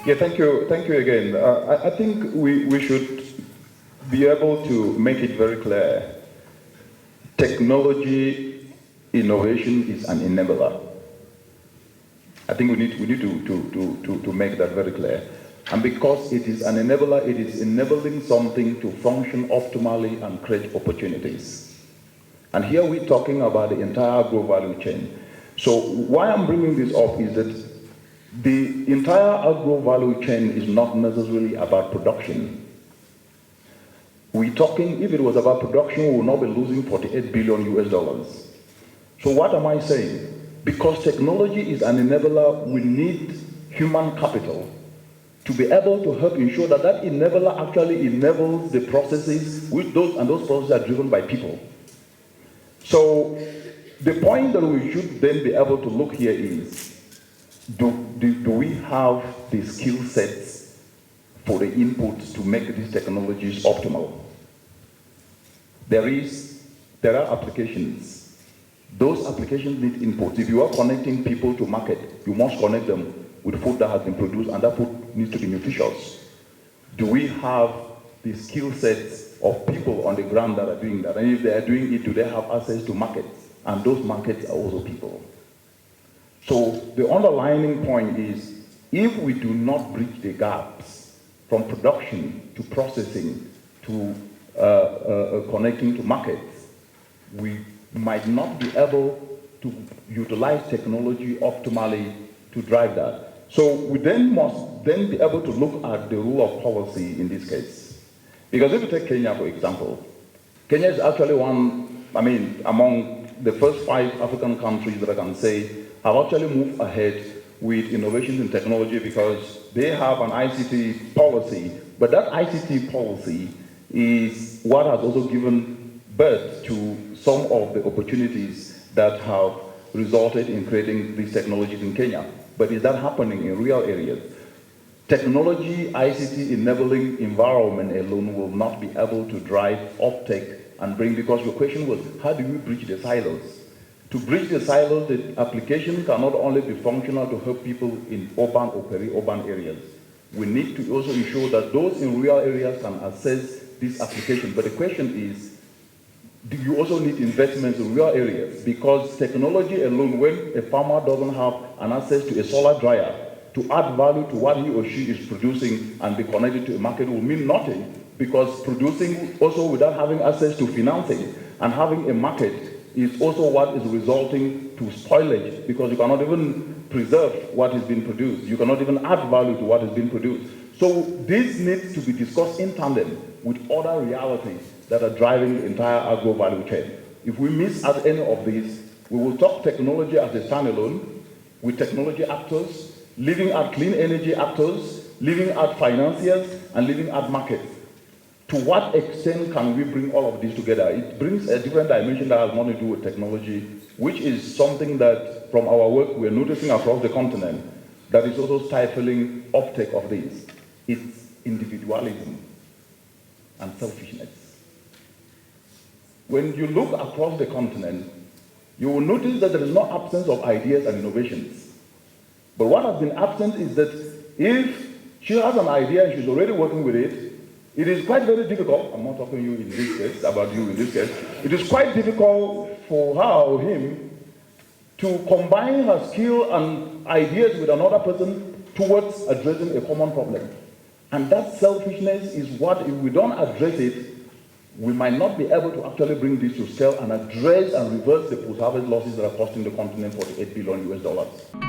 Yeah, thank you again. I think we should be able to make it very clear. Technology innovation is an enabler. I think we need to make that very clear. And because it is an enabler, it is enabling something to function optimally and create opportunities. And here we're talking about the entire agro-value chain. So why I'm bringing this up is that the entire agro-value chain is not necessarily about production. We're talking, if it was about production, we would not be losing 48 billion US dollars. So what am I saying? Because technology is an enabler, we need human capital to be able to help ensure that that enabler actually enables the processes, which those processes are driven by people. So the point that we should then be able to look here is, do we have the skill sets for the inputs to make these technologies optimal? There are applications. Those applications need inputs. If you are connecting people to market, you must connect them with food that has been produced, and that food needs to be nutritious. Do we have the skill sets of people on the ground that are doing that? And if they are doing it, do they have access to markets? And those markets are also people. So the underlying point is, if we do not bridge the gaps from production to processing to connecting to markets, we might not be able to utilize technology optimally to drive that. So we then must then be able to look at the rule of policy in this case. Because if you take Kenya, for example, Kenya is actually among the first 5 African countries that I can say have actually moved ahead with innovations in technology because they have an ICT policy, but that ICT policy is what has also given birth to some of the opportunities that have resulted in creating these technologies in Kenya. But is that happening in real areas? Technology, ICT enabling environment alone will not be able to drive uptake and bring, because your question was, how do we bridge the silos? To bridge the silos, the application cannot only be functional to help people in urban or peri-urban areas. We need to also ensure that those in rural areas can access this application. But the question is, do you also need investments in rural areas? Because technology alone, when a farmer doesn't have an access to a solar dryer to add value to what he or she is producing and be connected to a market will mean nothing, because producing also without having access to financing and having a market is also what is resulting to spoilage, because you cannot even preserve what is being produced. You cannot even add value to what is being produced. So this needs to be discussed in tandem with other realities that are driving the entire agro-value chain. If we miss out any of these, we will talk technology as a standalone with technology actors, leaving out clean energy actors, leaving out financiers, and leaving out markets. To what extent can we bring all of this together? It brings a different dimension that has more to do with technology, which is something that, from our work, we're noticing across the continent, that is also stifling uptake of this. It's individualism and selfishness. When you look across the continent, you will notice that there is no absence of ideas and innovations. But what has been absent is that if she has an idea and she's already working with it, it is quite very difficult, I'm not talking you in this case, about you in this case, it is quite difficult for her or him to combine her skill and ideas with another person towards addressing a common problem. And that selfishness is what, if we don't address it, we might not be able to actually bring this to scale and address and reverse the post-harvest losses that are costing the continent $48 billion US.